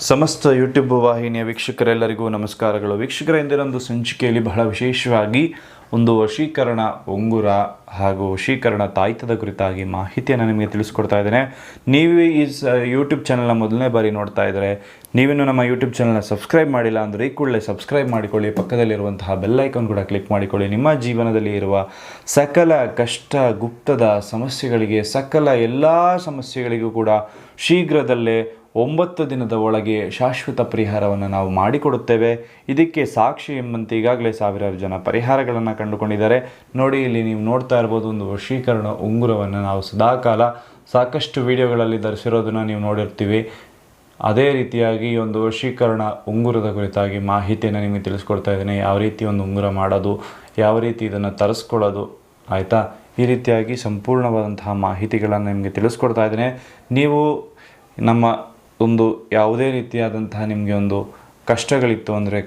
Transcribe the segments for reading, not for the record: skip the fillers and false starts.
ಸಮಸ್ತ ಯೂಟ್ಯೂಬ್ ವಾಹಿನಿಯ ವೀಕ್ಷಕರೆಲ್ಲರಿಗೂ ನಮಸ್ಕಾರಗಳು. ವೀಕ್ಷಕರ, ಇಂದಿನೊಂದು ಸಂಚಿಕೆಯಲ್ಲಿ ಬಹಳ ವಿಶೇಷವಾಗಿ ಒಂದು ವಶೀಕರಣ ಉಂಗುರ ಹಾಗೂ ವಶೀಕರಣ ತಾಯ್ತದ ಕುರಿತಾಗಿ ಮಾಹಿತಿಯನ್ನು ನಿಮಗೆ ತಿಳಿಸ್ಕೊಡ್ತಾ ಇದ್ದೇನೆ. ನೀವು ಈ ಯೂಟ್ಯೂಬ್ ಚಾನಲ್ನ ಮೊದಲನೇ ಬಾರಿ ನೋಡ್ತಾ ಇದ್ದರೆ, ನೀವಿನ್ನು ನಮ್ಮ ಯೂಟ್ಯೂಬ್ ಚಾನಲ್ನ ಸಬ್ಸ್ಕ್ರೈಬ್ ಮಾಡಿಲ್ಲ ಅಂದರೆ ಈ ಕೂಡಲೇ ಸಬ್ಸ್ಕ್ರೈಬ್ ಮಾಡಿಕೊಳ್ಳಿ. ಪಕ್ಕದಲ್ಲಿರುವಂತಹ ಬೆಲ್ ಐಕಾನ್ ಕೂಡ ಕ್ಲಿಕ್ ಮಾಡಿಕೊಳ್ಳಿ. ನಿಮ್ಮ ಜೀವನದಲ್ಲಿ ಇರುವ ಸಕಲ ಕಷ್ಟ ಗುಪ್ತದ ಸಮಸ್ಯೆಗಳಿಗೆ, ಸಕಲ ಎಲ್ಲ ಸಮಸ್ಯೆಗಳಿಗೂ ಕೂಡ ಶೀಘ್ರದಲ್ಲೇ 9 ದಿನದ ಒಳಗೆ ಶಾಶ್ವತ ಪರಿಹಾರವನ್ನು ನಾವು ಮಾಡಿಕೊಡುತ್ತೇವೆ. ಇದಕ್ಕೆ ಸಾಕ್ಷಿ ಎಂಬಂತೆ ಈಗಾಗಲೇ ಸಾವಿರಾರು ಜನ ಪರಿಹಾರಗಳನ್ನು ಕಂಡುಕೊಂಡಿದ್ದಾರೆ. ನೋಡಿ, ಇಲ್ಲಿ ನೀವು ನೋಡ್ತಾ ಇರ್ಬೋದು, ಒಂದು ವಶೀಕರಣ ಉಂಗುರವನ್ನು ನಾವು ಸದಾಕಾಲ ಸಾಕಷ್ಟು ವಿಡಿಯೋಗಳಲ್ಲಿ ಧರಿಸಿರೋದನ್ನು ನೀವು ನೋಡಿರ್ತೀವಿ. ಅದೇ ರೀತಿಯಾಗಿ ಒಂದು ವಶೀಕರಣ ಉಂಗುರದ ಕುರಿತಾಗಿ ಮಾಹಿತಿಯನ್ನು ನಿಮಗೆ ತಿಳಿಸ್ಕೊಡ್ತಾ ಇದ್ದೇನೆ. ಯಾವ ರೀತಿ ಒಂದು ಉಂಗುರ ಮಾಡೋದು, ಯಾವ ರೀತಿ ಇದನ್ನು ತರಿಸ್ಕೊಳ್ಳೋದು, ಆಯಿತಾ, ಈ ರೀತಿಯಾಗಿ ಸಂಪೂರ್ಣವಾದಂತಹ ಮಾಹಿತಿಗಳನ್ನು ನಿಮಗೆ ತಿಳಿಸ್ಕೊಡ್ತಾ ಇದ್ದೇನೆ. ನೀವು ನಮ್ಮ ಒಂದು ಯಾವುದೇ ರೀತಿಯಾದಂತಹ ನಿಮಗೆ ಒಂದು ಕಷ್ಟಗಳಿತ್ತು ಅಂದರೆ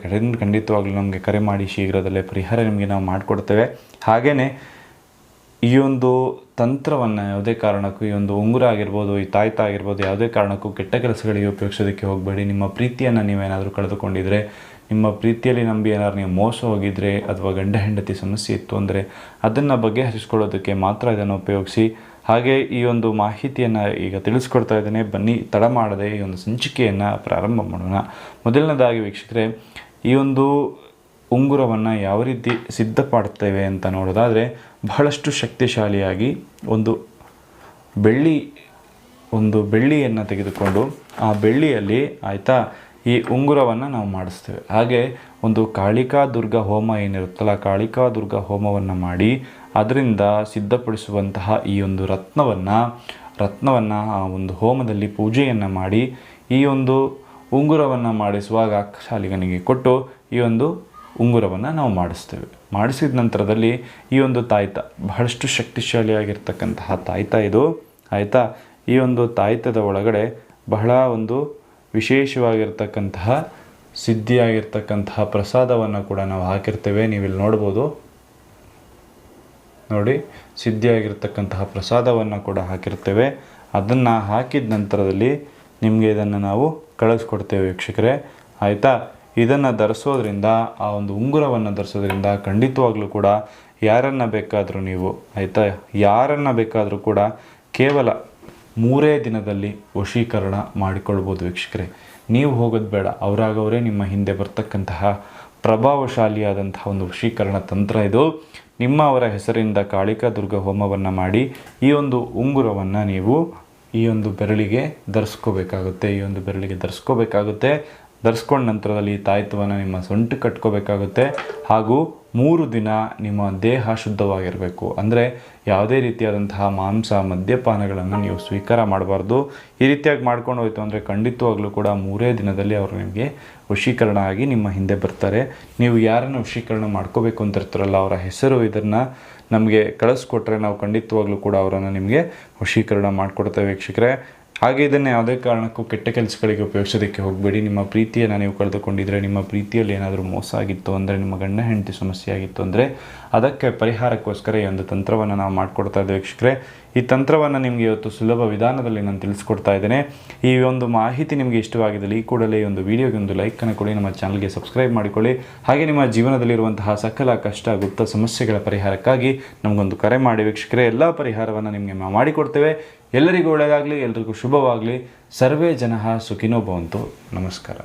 ಖಂಡಿತವಾಗ್ಲೂ ನಮಗೆ ಕರೆ ಮಾಡಿ, ಶೀಘ್ರದಲ್ಲೇ ಪರಿಹಾರ ನಿಮಗೆ ನಾವು ಮಾಡಿಕೊಡ್ತೇವೆ. ಹಾಗೆಯೇ ಈ ಒಂದು ತಂತ್ರವನ್ನು ಯಾವುದೇ ಕಾರಣಕ್ಕೂ, ಈ ಒಂದು ಉಂಗುರ ಆಗಿರ್ಬೋದು, ಈ ತಾಯ್ತ ಆಗಿರ್ಬೋದು, ಯಾವುದೇ ಕಾರಣಕ್ಕೂ ಕೆಟ್ಟ ಕೆಲಸಗಳಿಗೆ ಉಪಯೋಗಿಸೋದಕ್ಕೆ ಹೋಗಬೇಡಿ. ನಿಮ್ಮ ಪ್ರೀತಿಯನ್ನು ನೀವೇನಾದರೂ ಕಳೆದುಕೊಂಡಿದ್ರೆ, ನಿಮ್ಮ ಪ್ರೀತಿಯಲ್ಲಿ ನಂಬಿ ಏನಾದ್ರು ನೀವು ಮೋಸ ಹೋಗಿದ್ರೆ, ಅಥವಾ ಗಂಡ ಹೆಂಡತಿ ಸಮಸ್ಯೆ ಇತ್ತು ಅಂದರೆ ಅದನ್ನು ಬಗೆಹರಿಸ್ಕೊಳ್ಳೋದಕ್ಕೆ ಮಾತ್ರ ಇದನ್ನು ಉಪಯೋಗಿಸಿ. ಹಾಗೆ ಈ ಒಂದು ಮಾಹಿತಿಯನ್ನು ಈಗ ತಿಳಿಸ್ಕೊಡ್ತಾ ಇದ್ದೇನೆ. ಬನ್ನಿ, ತಡ ಮಾಡದೆ ಈ ಒಂದು ಸಂಚಿಕೆಯನ್ನು ಪ್ರಾರಂಭ ಮಾಡೋಣ. ಮೊದಲನೇದಾಗಿ ವೀಕ್ಷಕರೇ, ಈ ಒಂದು ಉಂಗುರವನ್ನು ಯಾವ ರೀತಿ ಸಿದ್ಧಪಡ್ತೇವೆ ಅಂತ ನೋಡೋದಾದರೆ, ಬಹಳಷ್ಟು ಶಕ್ತಿಶಾಲಿಯಾಗಿ ಒಂದು ಬೆಳ್ಳಿಯನ್ನು ತೆಗೆದುಕೊಂಡು ಆ ಬೆಳ್ಳಿಯಲ್ಲಿ, ಆಯಿತಾ, ಈ ಉಂಗುರವನ್ನು ನಾವು ಮಾಡಿಸ್ತೇವೆ. ಹಾಗೆ ಒಂದು ಕಾಳಿಕಾ ದುರ್ಗಾ ಹೋಮ ಏನಿರುತ್ತಲ್ಲ, ಕಾಳಿಕಾ ದುರ್ಗಾ ಹೋಮವನ್ನು ಮಾಡಿ ಅದರಿಂದ ಸಿದ್ಧಪಡಿಸುವಂತಹ ಈ ಒಂದು ರತ್ನವನ್ನು ಆ ಒಂದು ಹೋಮದಲ್ಲಿ ಪೂಜೆಯನ್ನು ಮಾಡಿ ಈ ಒಂದು ಉಂಗುರವನ್ನು ಮಾಡಿಸುವಾಗ ಶಾಲಿಗನಿಗೆ ಕೊಟ್ಟು ಈ ಒಂದು ಉಂಗುರವನ್ನು ನಾವು ಮಾಡಿಸ್ತೇವೆ. ಮಾಡಿಸಿದ ನಂತರದಲ್ಲಿ ಈ ಒಂದು ತಾಯ್ತ ಬಹಳಷ್ಟು ಶಕ್ತಿಶಾಲಿಯಾಗಿರ್ತಕ್ಕಂತಹ ತಾಯ್ತ ಇದು, ಆಯಿತಾ. ಈ ಒಂದು ತಾಯ್ತದ ಒಳಗಡೆ ಬಹಳ ಒಂದು ವಿಶೇಷವಾಗಿರ್ತಕ್ಕಂತಹ ಸಿದ್ಧಿಯಾಗಿರ್ತಕ್ಕಂತಹ ಪ್ರಸಾದವನ್ನು ಕೂಡ ನಾವು ಹಾಕಿರ್ತೇವೆ. ನೀವಿಲ್ಲಿ ನೋಡ್ಬೋದು ನೋಡಿ, ಸಿದ್ಧಿಯಾಗಿರ್ತಕ್ಕಂತಹ ಪ್ರಸಾದವನ್ನು ಕೂಡ ಹಾಕಿರ್ತೇವೆ. ಅದನ್ನು ಹಾಕಿದ ನಂತರದಲ್ಲಿ ನಿಮಗೆ ಇದನ್ನು ನಾವು ಕಳಿಸ್ಕೊಡ್ತೇವೆ ವೀಕ್ಷಕರೇ, ಆಯಿತಾ. ಇದನ್ನು ಧರಿಸೋದ್ರಿಂದ, ಆ ಒಂದು ಉಂಗುರವನ್ನು ಧರಿಸೋದ್ರಿಂದ ಖಂಡಿತವಾಗ್ಲೂ ಕೂಡ ಯಾರನ್ನು ಬೇಕಾದರೂ ನೀವು, ಆಯಿತಾ, ಯಾರನ್ನು ಬೇಕಾದರೂ ಕೂಡ ಕೇವಲ 3 ದಿನದಲ್ಲಿ ವಶೀಕರಣ ಮಾಡಿಕೊಳ್ಬೋದು ವೀಕ್ಷಕರೇ. ನೀವು ಹೋಗೋದು ಬೇಡ, ಅವರಾಗವರೇ ನಿಮ್ಮ ಹಿಂದೆ ಬರ್ತಕ್ಕಂತಹ ಪ್ರಭಾವಶಾಲಿಯಾದಂತಹ ಒಂದು ವಶೀಕರಣ ತಂತ್ರ ಇದು. ನಿಮ್ಮ ಅವರ ಹೆಸರಿಂದ ಕಾಳಿಕಾ ದುರ್ಗಾ ಹೋಮವನ್ನು ಮಾಡಿ ಈ ಒಂದು ಉಂಗುರವನ್ನು ನೀವು ಈ ಒಂದು ಬೆರಳಿಗೆ ಧರಿಸ್ಕೋಬೇಕಾಗುತ್ತೆ. ಧರಿಸ್ಕೊಂಡ ನಂತರದಲ್ಲಿ ತಾಯ್ತವನ್ನು ನಿಮ್ಮ ಸೊಂಟು ಕಟ್ಕೋಬೇಕಾಗುತ್ತೆ. ಹಾಗೂ 3 ದಿನ ನಿಮ್ಮ ದೇಹ ಶುದ್ಧವಾಗಿರಬೇಕು. ಅಂದರೆ ಯಾವುದೇ ರೀತಿಯಾದಂತಹ ಮಾಂಸ, ಮದ್ಯಪಾನಗಳನ್ನು ನೀವು ಸ್ವೀಕಾರ ಮಾಡಬಾರ್ದು. ಈ ರೀತಿಯಾಗಿ ಮಾಡ್ಕೊಂಡು ಹೋಯಿತು ಅಂದರೆ ಖಂಡಿತವಾಗ್ಲೂ ಕೂಡ 3 ದಿನದಲ್ಲಿ ಅವರು ನಿಮಗೆ ವಶೀಕರಣ ಆಗಿ ನಿಮ್ಮ ಹಿಂದೆ ಬರ್ತಾರೆ. ನೀವು ಯಾರನ್ನು ವಶೀಕರಣ ಮಾಡ್ಕೋಬೇಕು ಅಂತ ಇರ್ತಾರಲ್ಲ, ಅವರ ಹೆಸರು ಇದನ್ನು ನಮಗೆ ಕಳಿಸ್ಕೊಟ್ರೆ ನಾವು ಖಂಡಿತವಾಗ್ಲೂ ಕೂಡ ಅವರನ್ನು ನಿಮಗೆ ವಶೀಕರಣ ಮಾಡಿಕೊಡ್ತೇವೆ ವೀಕ್ಷಕರೇ. ಹಾಗೆ ಇದನ್ನು ಯಾವುದೇ ಕಾರಣಕ್ಕೂ ಕೆಟ್ಟ ಕೆಲಸಗಳಿಗೆ ಉಪಯೋಗಿಸೋದಕ್ಕೆ ಹೋಗಬೇಡಿ. ನಿಮ್ಮ ಪ್ರೀತಿಯನ್ನು ನೀವು ಕಳೆದುಕೊಂಡಿದ್ದರೆ, ನಿಮ್ಮ ಪ್ರೀತಿಯಲ್ಲಿ ಏನಾದರೂ ಮೋಸ ಆಗಿತ್ತು ಅಂದರೆ, ನಿಮ್ಮ ಗಂಡ ಹೆಂಡತಿ ಸಮಸ್ಯೆ ಆಗಿತ್ತು ಅಂದರೆ ಅದಕ್ಕೆ ಪರಿಹಾರಕ್ಕೋಸ್ಕರ ಈ ಒಂದು ತಂತ್ರವನ್ನು ನಾವು ಮಾಡಿಕೊಡ್ತಾ ಇದ್ದೇವೆ ವೀಕ್ಷಕರೇ. ಈ ತಂತ್ರವನ್ನು ನಿಮಗೆ ಇವತ್ತು ಸುಲಭ ವಿಧಾನದಲ್ಲಿ ನಾನು ತಿಳಿಸ್ಕೊಡ್ತಾ ಇದ್ದೇನೆ. ಈ ಒಂದು ಮಾಹಿತಿ ನಿಮಗೆ ಇಷ್ಟವಾಗಿದ್ದಲ್ಲಿ ಈ ಕೂಡಲೇ ಈ ಒಂದು ವಿಡಿಯೋಗೆ ಒಂದು ಲೈಕನ್ನು ಕೊಡಿ, ನಮ್ಮ ಚಾನಲ್ಗೆ ಸಬ್ಸ್ಕ್ರೈಬ್ ಮಾಡಿಕೊಳ್ಳಿ. ಹಾಗೆ ನಿಮ್ಮ ಜೀವನದಲ್ಲಿರುವಂತಹ ಸಕಲ ಕಷ್ಟ ಗುಪ್ತ ಸಮಸ್ಯೆಗಳ ಪರಿಹಾರಕ್ಕಾಗಿ ನಮಗೊಂದು ಕರೆ ಮಾಡಿ ವೀಕ್ಷಕರೇ. ಎಲ್ಲ ಪರಿಹಾರವನ್ನು ನಿಮಗೆ ನಾವು ಮಾಡಿಕೊಡ್ತೇವೆ. ಎಲ್ಲರಿಗೂ ಒಳ್ಳೆಯದಾಗಲಿ, ಎಲ್ರಿಗೂ ಶುಭವಾಗಲಿ. ಸರ್ವೇ ಜನಃ ಸುಖಿನೋ ಭವಂತು. ನಮಸ್ಕಾರ.